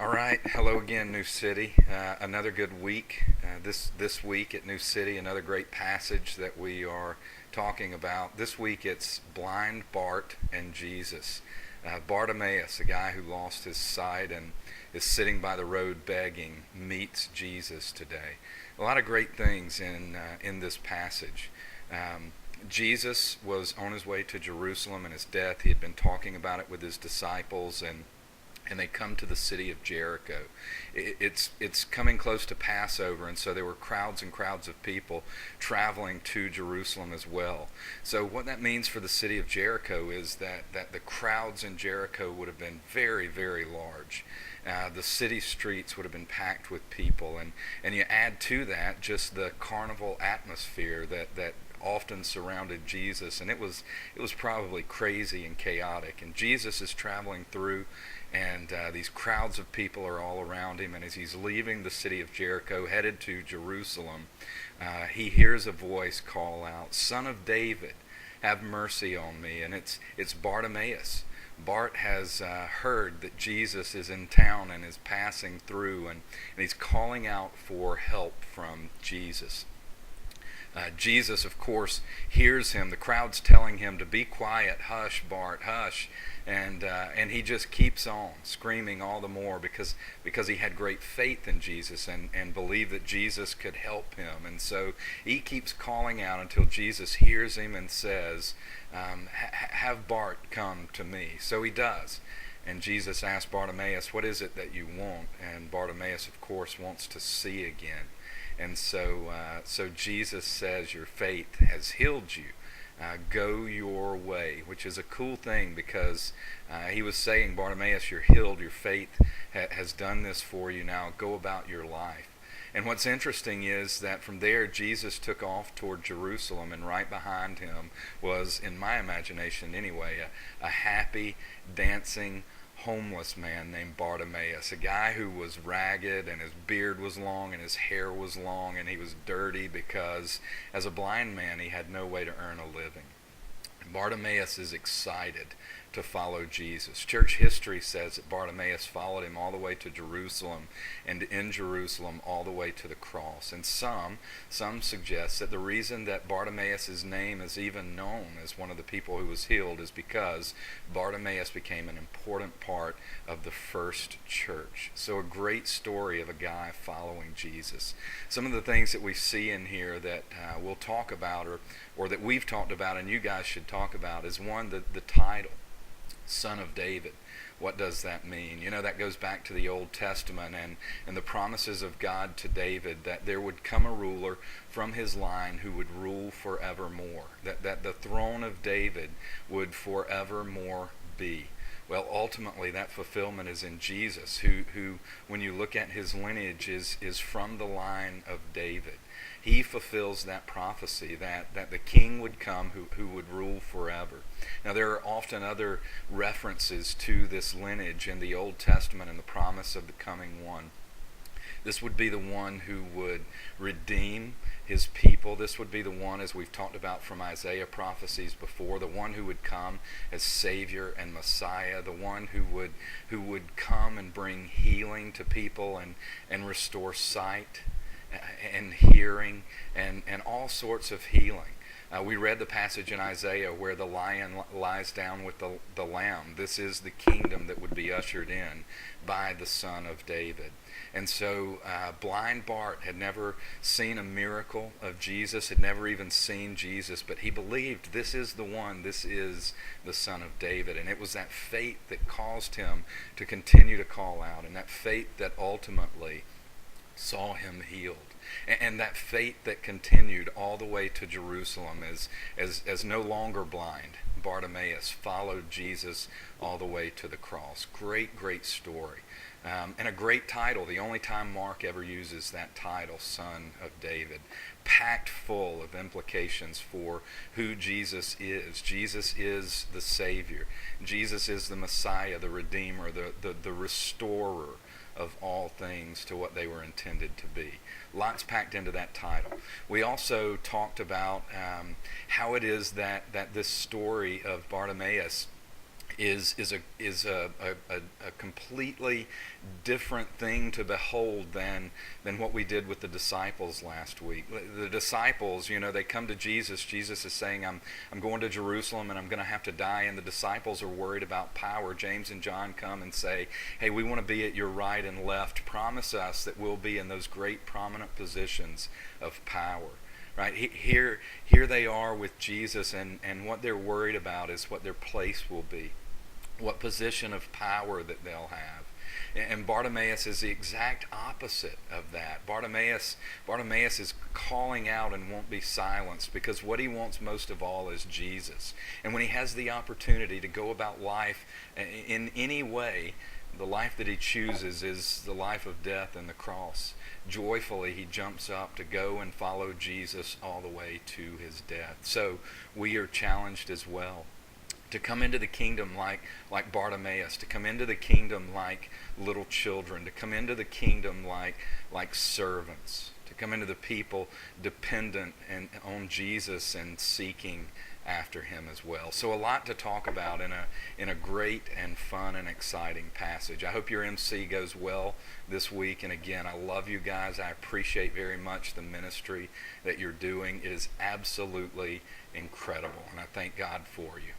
All right, hello again, New City. Another good week. This week at New City, another great passage that we are talking about. This week it's blind Bart and Jesus. Bartimaeus, a guy who lost his sight and is sitting by the road begging, meets Jesus today. A lot of great things in this passage. Jesus was on his way to Jerusalem and his death. He had been talking about it with his disciples, and they come to the city of Jericho. It's coming close to Passover, and so there were crowds and crowds of people traveling to Jerusalem as well. So what that means for the city of Jericho is that the crowds in Jericho would have been very, very large. The city streets would have been packed with people, and you add to that just the carnival atmosphere that often surrounded Jesus, and it was probably crazy and chaotic. And Jesus is traveling through, and these crowds of people are all around him. And as he's leaving the city of Jericho, headed to Jerusalem, he hears a voice call out, "Son of David, have mercy on me." And it's Bartimaeus. Bart has heard that Jesus is in town and is passing through, and he's calling out for help from Jesus. Jesus, of course, hears him. The crowd's telling him to be quiet, hush, Bart, hush, and he just keeps on screaming all the more because he had great faith in Jesus and believed that Jesus could help him. And so he keeps calling out until Jesus hears him and says, "Have Bart come to me." So he does. And Jesus asks Bartimaeus, "What is it that you want?" And Bartimaeus, of course, wants to see again. And so Jesus says, "Your faith has healed you. Go your way," which is a cool thing because he was saying, "Bartimaeus, you're healed. Your faith has done this for you. Now go about your life." And what's interesting is that from there, Jesus took off toward Jerusalem, and right behind him was, in my imagination anyway, a happy, dancing, homeless man named Bartimaeus, a guy who was ragged and his beard was long and his hair was long and he was dirty because as a blind man he had no way to earn a living. Bartimaeus is excited to follow Jesus. Church history says that Bartimaeus followed him all the way to Jerusalem, and in Jerusalem all the way to the cross. And some suggest that the reason that Bartimaeus' name is even known as one of the people who was healed is because Bartimaeus became an important part of the first church. So a great story of a guy following Jesus. Some of the things that we see in here that we'll talk about or that we've talked about and you guys should talk about is one, the title, Son of David. What does that mean? You know, that goes back to the Old Testament and the promises of God to David that there would come a ruler from his line who would rule forevermore, that the throne of David would forevermore be. Well, ultimately that fulfillment is in Jesus, who when you look at his lineage, is from the line of David. He fulfills that prophecy that the king would come who would rule forever. Now, there are often other references to this lineage in the Old Testament and the promise of the coming one. This would be the one who would redeem his people. This would be the one, as we've talked about from Isaiah prophecies before, the one who would come as Savior and Messiah, the one who would come and bring healing to people and restore sight and hearing and all sorts of healing. We read the passage in Isaiah where the lion lies down with the lamb. This is the kingdom that would be ushered in by the Son of David. And so blind Bart had never seen a miracle of Jesus, had never even seen Jesus, but he believed this is the one, this is the Son of David. And it was that faith that caused him to continue to call out, and that faith that ultimately saw him healed. And that faith that continued all the way to Jerusalem as no longer blind, Bartimaeus followed Jesus all the way to the cross. Great, great story. And a great title. The only time Mark ever uses that title, Son of David. Packed full of implications for who Jesus is. Jesus is the Savior. Jesus is the Messiah, the Redeemer, the Restorer of all things to what they were intended to be. Lots packed into that title. We also talked about how it is that this story of Bartimaeus is a completely different thing to behold than what we did with the disciples last week. The disciples, they come to Jesus. Jesus is saying, I'm going to Jerusalem and I'm going to have to die. And the disciples are worried about power. James and John come and say, hey, we want to be at your right and left. Promise us that we'll be in those great prominent positions of power. Right, here they are with Jesus, and what they're worried about is what their place will be, what position of power that they'll have. And Bartimaeus is the exact opposite of that. Bartimaeus is calling out and won't be silenced, because what he wants most of all is Jesus. And when he has the opportunity to go about life in any way, the life that he chooses is the life of death and the cross. Joyfully he jumps up to go and follow Jesus all the way to his death. So we are challenged as well to come into the kingdom like Bartimaeus, to come into the kingdom like little children, to come into the kingdom like servants, to come into the people dependent on Jesus and seeking after him as well. So a lot to talk about in a great and fun and exciting passage. I hope your MC goes well this week. And again, I love you guys. I appreciate very much the ministry that you're doing. It is absolutely incredible, and I thank God for you.